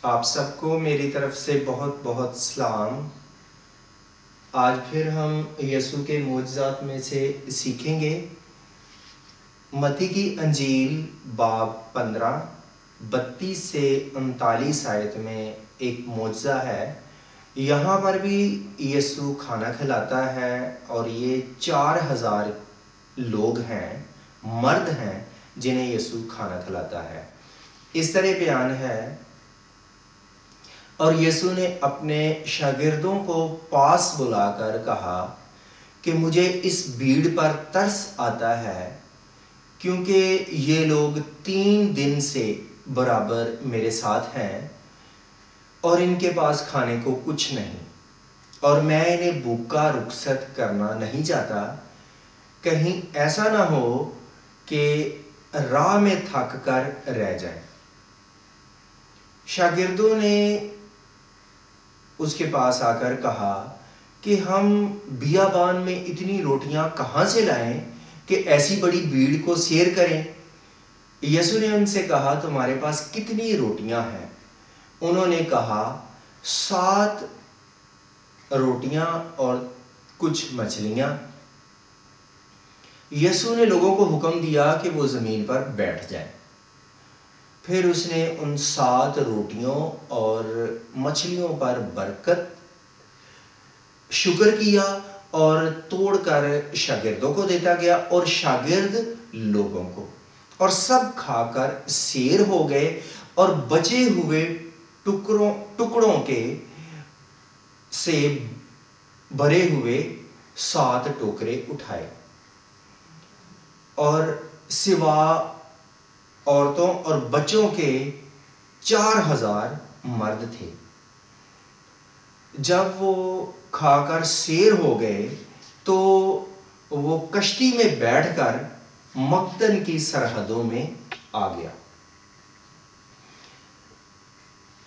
آپ سب کو میری طرف سے بہت بہت سلام۔ آج پھر ہم یسوع کے معجزات میں سے سیکھیں گے۔ متی کی انجیل باب 15 32 سے 39 آیت میں ایک معجزہ ہے۔ یہاں پر بھی یسوع کھانا کھلاتا ہے اور یہ 4000 لوگ ہیں، مرد ہیں جنہیں یسوع کھانا کھلاتا ہے۔ اس طرح بیان ہے، اور یسوع نے اپنے شاگردوں کو پاس بلا کر کہا کہ مجھے اس بھیڑ پر ترس آتا ہے، کیونکہ یہ لوگ 3 دن سے برابر میرے ساتھ ہیں اور ان کے پاس کھانے کو کچھ نہیں، اور میں انہیں بھوکا رخصت کرنا نہیں چاہتا، کہیں ایسا نہ ہو کہ راہ میں تھک کر رہ جائیں۔ شاگردوں نے اس کے پاس آ کر کہا کہ ہم بیابان میں اتنی روٹیاں کہاں سے لائیں کہ ایسی بڑی بھیڑ کو سیر کریں۔ یسوع نے ان سے کہا، تمہارے پاس کتنی روٹیاں ہیں؟ انہوں نے کہا، 7 روٹیاں اور کچھ مچھلیاں۔ یسوع نے لوگوں کو حکم دیا کہ وہ زمین پر بیٹھ جائیں۔ پھر اس نے ان 7 روٹیوں اور مچھلیوں پر برکت شکر کیا اور توڑ کر شاگردوں کو دیتا گیا، اور شاگرد لوگوں کو، اور سب کھا کر سیر ہو گئے اور بچے ہوئے ٹکڑوں کے سے بھرے ہوئے 7 ٹوکرے اٹھائے، اور سوا عورتوں اور بچوں کے 4000 مرد تھے۔ جب وہ کھا کر سیر ہو گئے تو وہ کشتی میں بیٹھ کر مقدن کی سرحدوں میں آ گیا۔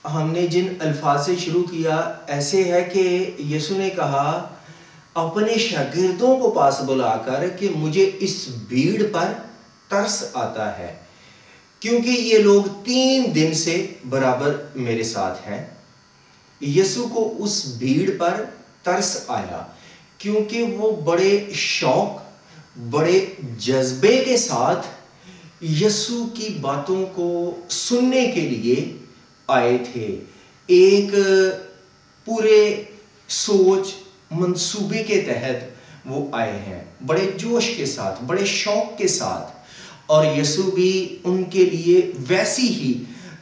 ہم نے جن الفاظ سے شروع کیا ایسے ہے کہ یسوع نے کہا اپنے شاگردوں کو پاس بلا کر کہ مجھے اس بھیڑ پر ترس آتا ہے، کیونکہ یہ لوگ 3 دن سے برابر میرے ساتھ ہیں۔ یسوع کو اس بھیڑ پر ترس آیا کیونکہ وہ بڑے شوق، بڑے جذبے کے ساتھ یسوع کی باتوں کو سننے کے لیے آئے تھے۔ ایک پورے سوچ منصوبے کے تحت وہ آئے ہیں، بڑے جوش کے ساتھ، بڑے شوق کے ساتھ، اور یسوع بھی ان کے لیے ویسی ہی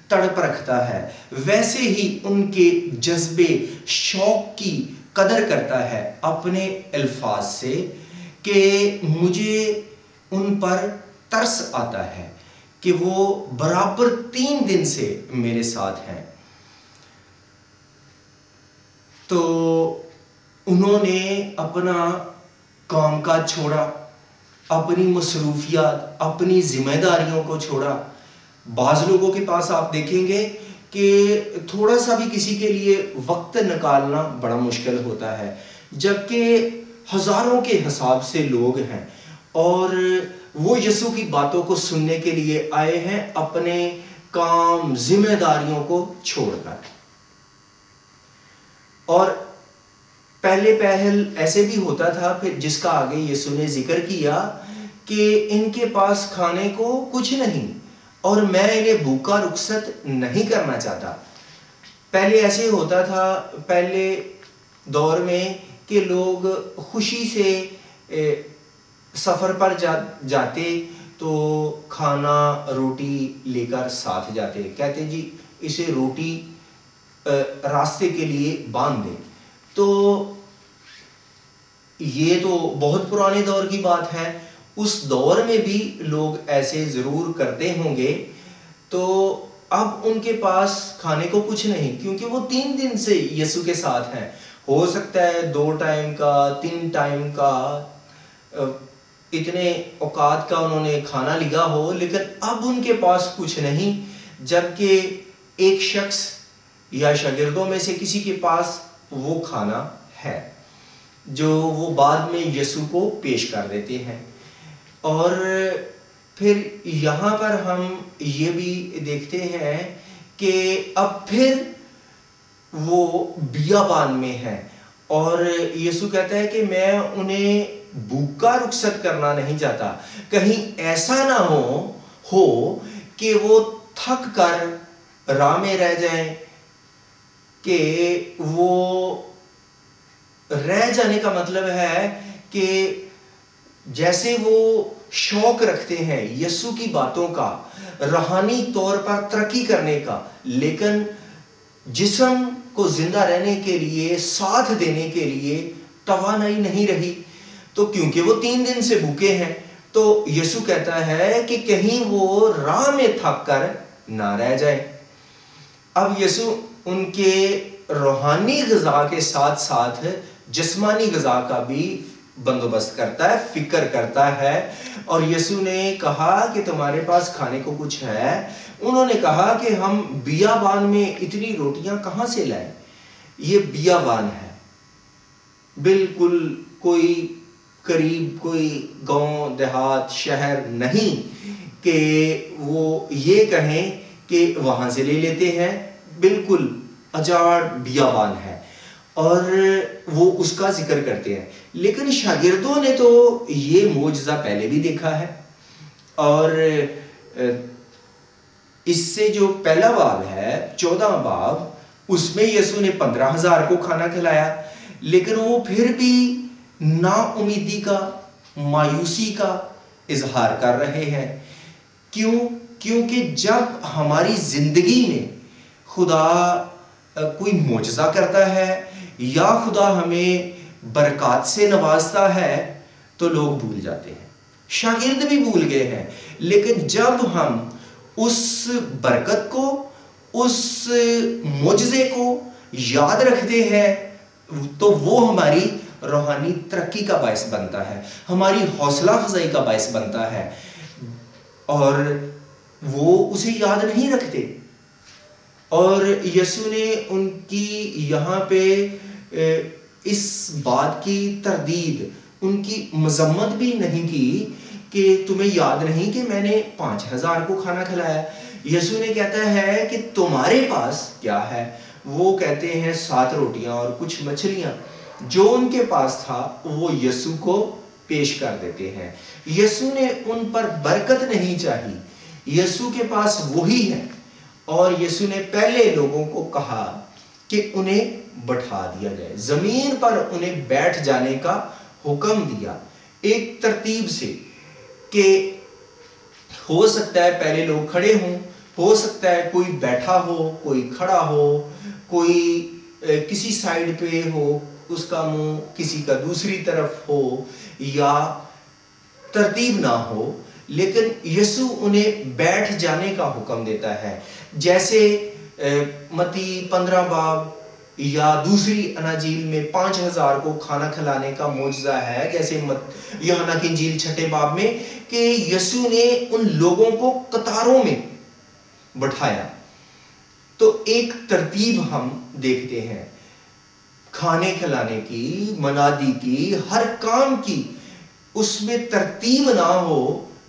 تڑپ رکھتا ہے، ویسے ہی ان کے جذبے شوق کی قدر کرتا ہے اپنے الفاظ سے کہ مجھے ان پر ترس آتا ہے کہ وہ برابر 3 دن سے میرے ساتھ ہیں۔ تو انہوں نے اپنا کام کاج چھوڑا، اپنی مصروفیات، اپنی ذمہ داریوں کو چھوڑا۔ بعض لوگوں کے پاس آپ دیکھیں گے کہ تھوڑا سا بھی کسی کے لیے وقت نکالنا بڑا مشکل ہوتا ہے، جبکہ ہزاروں کے حساب سے لوگ ہیں اور وہ یسوع کی باتوں کو سننے کے لیے آئے ہیں اپنے کام، ذمہ داریوں کو چھوڑ کر۔ اور پہلے پہل ایسے بھی ہوتا تھا، پھر جس کا آگے یسوع نے ذکر کیا کہ ان کے پاس کھانے کو کچھ نہیں اور میں انہیں بھوکا رخصت نہیں کرنا چاہتا۔ پہلے ایسے ہوتا تھا، پہلے دور میں، کہ لوگ خوشی سے سفر پر جاتے تو کھانا روٹی لے کر ساتھ جاتے، کہتے جی اسے روٹی راستے کے لیے باندھ دیں۔ تو یہ تو بہت پرانے دور کی بات ہے، اس دور میں بھی لوگ ایسے ضرور کرتے ہوں گے۔ تو اب ان کے پاس کھانے کو کچھ نہیں، کیونکہ وہ 3 دن سے یسوع کے ساتھ ہیں۔ ہو سکتا ہے 2 ٹائم کا، 3 ٹائم کا، اتنے اوقات کا انہوں نے کھانا لیا ہو، لیکن اب ان کے پاس کچھ نہیں، جبکہ ایک شخص یا شاگردوں میں سے کسی کے پاس وہ کھانا ہے جو وہ بعد میں یسوع کو پیش کر دیتے ہیں۔ اور پھر یہاں پر ہم یہ بھی دیکھتے ہیں کہ اب پھر وہ بیابان میں ہے، اور یسوع کہتا ہے کہ میں انہیں بھوکا رخصت کرنا نہیں چاہتا، کہیں ایسا نہ ہو کہ وہ تھک کر راہ میں رہ جائیں، کہ وہ رہ جانے کا مطلب ہے کہ جیسے وہ شوق رکھتے ہیں یسوع کی باتوں کا، روحانی طور پر ترقی کرنے کا، لیکن جسم کو زندہ رہنے کے لیے، ساتھ دینے کے لیے توانائی نہیں رہی، تو کیونکہ وہ 3 دن سے بھوکے ہیں، تو یسوع کہتا ہے کہ کہیں وہ راہ میں تھک کر نہ رہ جائے۔ اب یسوع ان کے روحانی غذا کے ساتھ ساتھ جسمانی غذا کا بھی بندوبست کرتا ہے، فکر کرتا ہے، اور یسوع نے کہا کہ تمہارے پاس کھانے کو کچھ ہے؟ انہوں نے کہا کہ ہم بیابان میں اتنی روٹیاں کہاں سے لائیں؟ یہ بیابان ہے، بالکل کوئی قریب کوئی گاؤں دیہات شہر نہیں کہ وہ یہ کہیں کہ وہاں سے لے لیتے ہیں، بالکل اجاڑ بیابان ہے، اور وہ اس کا ذکر کرتے ہیں۔ لیکن شاگردوں نے تو یہ معجزہ پہلے بھی دیکھا ہے، اور اس سے جو پہلا باب ہے 14 باب، اس میں یسوع نے 15,000 کو کھانا کھلایا، لیکن وہ پھر بھی نا امیدی کا، مایوسی کا اظہار کر رہے ہیں۔ کیوں؟ کیونکہ جب ہماری زندگی میں خدا کوئی معجزہ کرتا ہے یا خدا ہمیں برکات سے نوازتا ہے تو لوگ بھول جاتے ہیں، شاگرد بھی بھول گئے ہیں، لیکن جب ہم اس برکت کو، اس معجزے کو یاد رکھتے ہیں تو وہ ہماری روحانی ترقی کا باعث بنتا ہے، ہماری حوصلہ افزائی کا باعث بنتا ہے، اور وہ اسے یاد نہیں رکھتے۔ اور یسوع نے ان کی یہاں پہ اس بات کی تردید، ان کی مذمت بھی نہیں کی کہ تمہیں یاد نہیں کہ میں نے 5,000 کو کھانا کھلایا۔ یسوع نے کہتا ہے کہ تمہارے پاس کیا ہے؟ وہ کہتے ہیں 7 روٹیاں اور کچھ مچھلیاں۔ جو ان کے پاس تھا وہ یسوع کو پیش کر دیتے ہیں۔ یسوع نے ان پر برکت نہیں چاہی، یسوع کے پاس وہی ہے، اور یسوع نے پہلے لوگوں کو کہا کہ انہیں بٹھا دیا جائے، زمین پر انہیں بیٹھ جانے کا حکم دیا، ایک ترتیب سے، کہ ہو سکتا ہے پہلے لوگ کھڑے ہوں، ہو سکتا ہے کوئی بیٹھا ہو، کوئی کھڑا ہو، کوئی کسی سائیڈ پہ ہو، اس کا منہ کسی کا دوسری طرف ہو، یا ترتیب نہ ہو، لیکن یسوع انہیں بیٹھ جانے کا حکم دیتا ہے۔ جیسے متی 15 باب یا دوسری اناجیل میں 5,000 کو کھانا کھلانے کا معجزہ ہے، جیسے یوحنا کی انجیل 6 باب میں، کہ یسوع نے ان لوگوں کو قطاروں میں بٹھایا۔ تو ایک ترتیب ہم دیکھتے ہیں، کھانے کھلانے کی، منادی کی، ہر کام کی، اس میں ترتیب نہ ہو،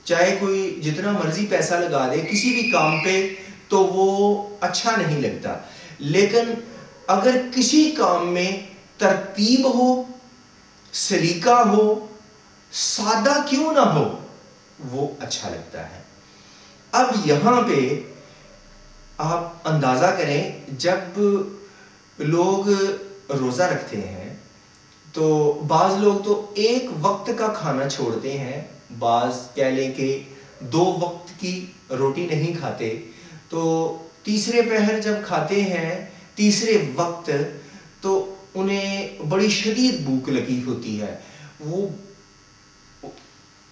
چاہے کوئی جتنا مرضی پیسہ لگا دے کسی بھی کام پہ تو وہ اچھا نہیں لگتا، لیکن اگر کسی کام میں ترتیب ہو، سلیقہ ہو، سادہ کیوں نہ ہو، وہ اچھا لگتا ہے۔ اب یہاں پہ آپ اندازہ کریں، جب لوگ روزہ رکھتے ہیں تو بعض لوگ تو ایک وقت کا کھانا چھوڑتے ہیں، بعض کہہ لیں کہ 2 وقت کی روٹی نہیں کھاتے، تو تیسرے پہر جب کھاتے ہیں، تیسرے وقت، تو انہیں بڑی شدید بھوک لگی ہوتی ہے، وہ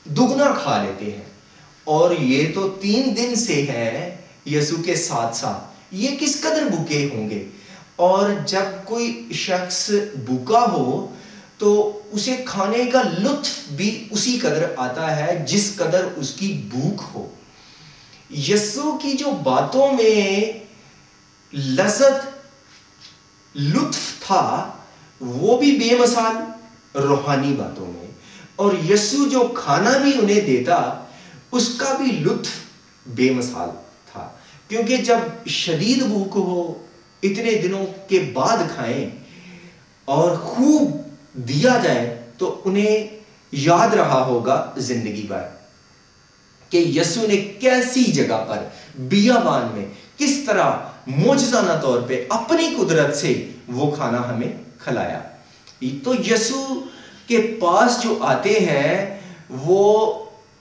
دگنا کھا لیتے ہیں، اور یہ تو 3 دن سے ہیں یسوع کے ساتھ ساتھ، یہ کس قدر بھوکے ہوں گے۔ اور جب کوئی شخص بھوکا ہو تو اسے کھانے کا لطف بھی اسی قدر آتا ہے جس قدر اس کی بھوک ہو۔ یسوع کی جو باتوں میں لذت، لطف تھا، وہ بھی بے مثال روحانی باتوں میں، اور یسوع جو کھانا بھی انہیں دیتا اس کا بھی لطف بے مثال تھا، کیونکہ جب شدید بھوک ہو اتنے دنوں کے بعد کھائیں اور خوب دیا جائے تو انہیں یاد رہا ہوگا زندگی بھر کہ یسوع نے کیسی جگہ پر بیابان میں کس طرح معجزانہ طور پہ اپنی قدرت سے وہ کھانا ہمیں کھلایا. تو یسوع کے پاس جو آتے ہیں وہ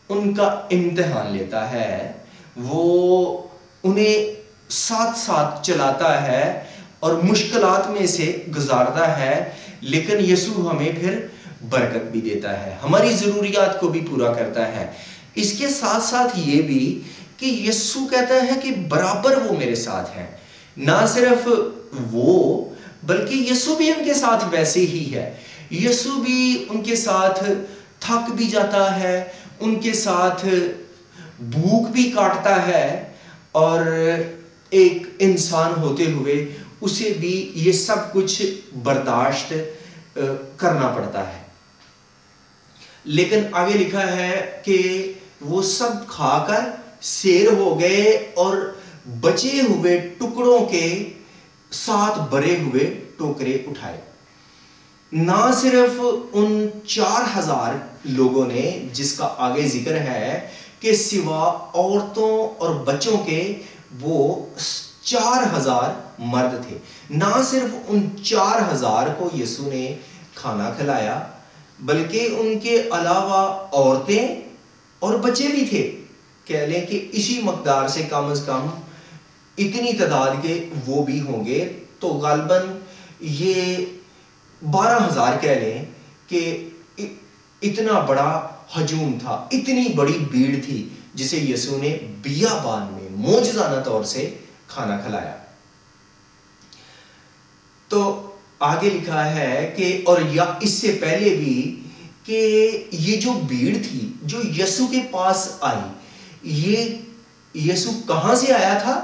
ان کا امتحان لیتا ہے, وہ انہیں ساتھ ساتھ چلاتا ہے اور مشکلات میں سے گزارتا ہے, لیکن یسوع ہمیں پھر برکت بھی دیتا ہے, ہماری ضروریات کو بھی پورا کرتا ہے. اس کے ساتھ ساتھ یہ بھی کہ یسوع کہتا ہے کہ برابر وہ میرے ساتھ ہیں. نہ صرف وہ بلکہ یسوع بھی ان کے ساتھ ویسے ہی ہے. یسوع بھی ان کے ساتھ تھک بھی جاتا ہے, ان کے ساتھ بھوک بھی کاٹتا ہے, اور ایک انسان ہوتے ہوئے اسے بھی یہ سب کچھ برداشت کرنا پڑتا ہے. لیکن آگے لکھا ہے کہ وہ سب کھا کر سیر ہو گئے اور بچے ہوئے ٹکڑوں کے 7 بھرے ہوئے ٹوکرے اٹھائے. نہ صرف ان 4000 لوگوں نے جس کا آگے ذکر ہے کہ سوا عورتوں اور بچوں کے وہ 4000 مرد تھے, نہ صرف ان 4000 کو یسوع نے کھانا کھلایا بلکہ ان کے علاوہ عورتیں اور بچے بھی تھے. کہہ لیں کہ اسی مقدار سے کم از کم اتنی تعداد کے وہ بھی ہوں گے, تو غالباً یہ 12000 کہہ لیں کہ اتنا بڑا ہجوم تھا, اتنی بڑی بھیڑ تھی جسے یسوع نے بیابان میں معجزانہ طور سے کھانا کھلایا. تو آگے لکھا ہے کہ اور یا اس سے پہلے بھی کہ یہ جو بھیڑ تھی جو یسوع کے پاس آئی, یہ یسوع کہاں سے آیا تھا؟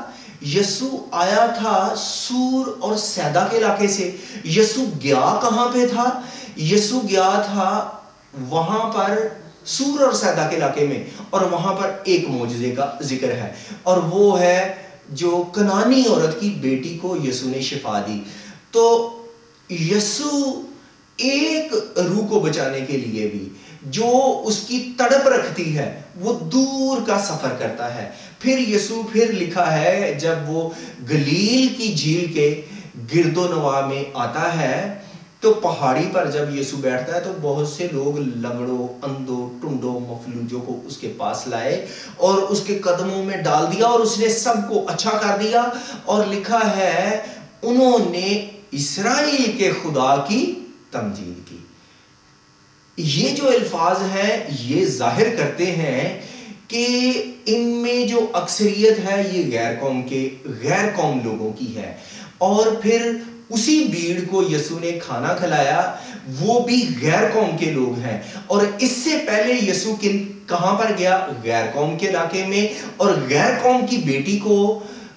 یسوع آیا تھا سور اور سیدا کے علاقے سے. یسوع گیا کہاں پہ تھا؟ یسوع گیا تھا وہاں پر سور اور سیدا کے علاقے میں, اور وہاں پر ایک معجزے کا ذکر ہے, اور وہ ہے جو کنانی عورت کی بیٹی کو یسوع نے شفا دی. تو یسوع ایک روح کو بچانے کے لیے بھی جو اس کی تڑپ رکھتی ہے وہ دور کا سفر کرتا ہے. پھر یسوع پھر لکھا ہے جب وہ گلیل کی جھیل کے گرد و نواح میں آتا ہے تو پہاڑی پر جب یسوع بیٹھتا ہے تو بہت سے لوگ لنگڑوں, اندھوں, ٹنڈوں, مفلوجوں کو اس کے پاس لائے اور اس کے قدموں میں ڈال دیا اور اس نے سب کو اچھا کر دیا. اور لکھا ہے انہوں نے اسرائیل کے خدا کی تمجید کی. یہ جو الفاظ ہیں یہ ظاہر کرتے ہیں کہ ان میں جو اکثریت ہے یہ غیر قوم لوگوں کی ہے, اور پھر اسی بھیڑ کو یسوع نے کھانا کھلایا, وہ بھی غیر قوم کے لوگ ہیں. اور اس سے پہلے یسوع کہاں پر گیا؟ غیر قوم کے علاقے میں, اور غیر قوم کی بیٹی کو,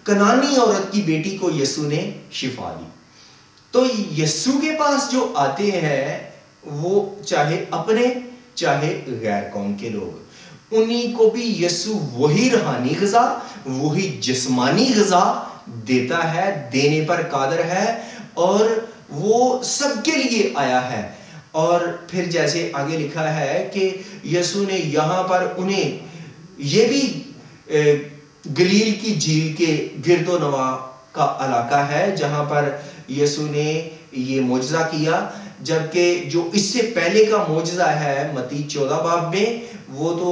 کنانی عورت کی بیٹی کو یسوع نے شفا دی. تو یسوع کے پاس جو آتے ہیں وہ چاہے اپنے چاہے غیر قوم کے لوگ, انہی کو بھی یسوع وہی روحانی غذا, وہی جسمانی غذا دیتا ہے, دینے پر قادر ہے, اور وہ سب کے لیے آیا ہے. اور پھر جیسے آگے لکھا ہے کہ یسوع نے یہاں پر انہیں یہ بھی گلیل کی جھیل کے گرد و نواح کا علاقہ ہے جہاں پر یسوع نے یہ معجزہ کیا, جبکہ جو اس سے پہلے کا معجزہ ہے متی 14 باب میں وہ تو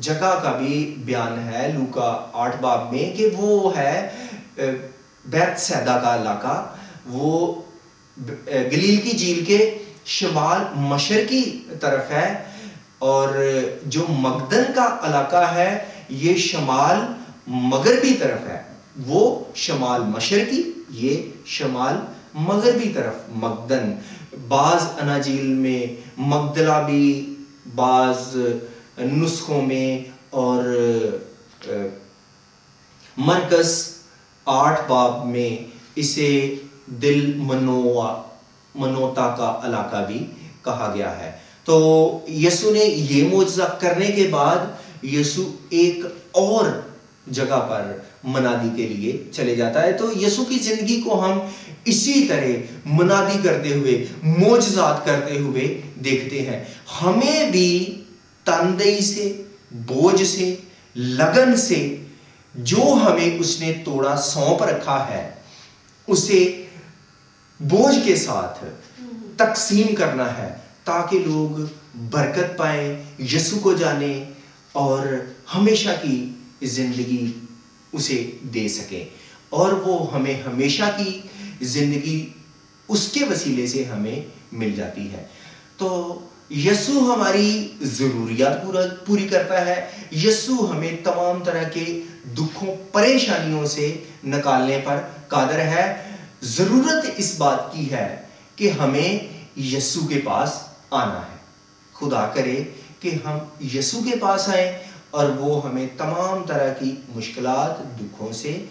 جگہ کا بھی بیان ہے لوکا 8 باب میں کہ وہ ہے بیت سیدا کا علاقہ, وہ گلیل کی جھیل کے شمال مشرقی طرف ہے, اور جو مگدن کا علاقہ ہے یہ شمال مغربی طرف ہے, وہ شمال مشرقی, یہ شمال مغربی طرف مگدن. بعض اناجیل میں مگدلا بھی, بعض نسخوں میں, اور مرکز 8 باب میں اسے دل منوتا کا علاقہ بھی کہا گیا ہے. تو یسوع نے یہ معجزہ کرنے کے بعد یسوع ایک اور جگہ پر منادی کے لیے چلے جاتا ہے۔ تو یسوع کی زندگی کو ہم اسی طرح منادی کرتے ہوئے، معجزات کرتے ہوئے دیکھتے ہیں۔ ہمیں بھی تندئی سے، بوجھ سے، لگن سے جو ہمیں اس نے توڑا سونپ رکھا ہے اسے بوجھ کے ساتھ تقسیم کرنا ہے، تاکہ لوگ برکت پائیں، یسوع کو جانیں اور ہمیشہ کی زندگی اسے دے سکیں، اور وہ ہمیں ہمیشہ کی زندگی اس کے وسیلے سے ہمیں مل جاتی ہے۔ تو یسوع ہماری ضروریات پوری کرتا ہے۔ یسوع ہمیں تمام طرح کے دکھوں، پریشانیوں سے نکالنے پر قادر ہے۔ ضرورت اس بات کی ہے کہ ہمیں یسوع کے پاس آنا ہے۔ خدا کرے کہ ہم یسوع کے پاس آئیں اور وہ ہمیں تمام طرح کی مشکلات، دکھوں سے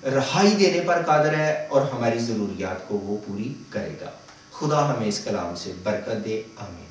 رہائی دینے پر قادر ہے اور ہماری ضروریات کو وہ پوری کرے گا۔ خدا ہمیں اس کلام سے برکت دے، آمین۔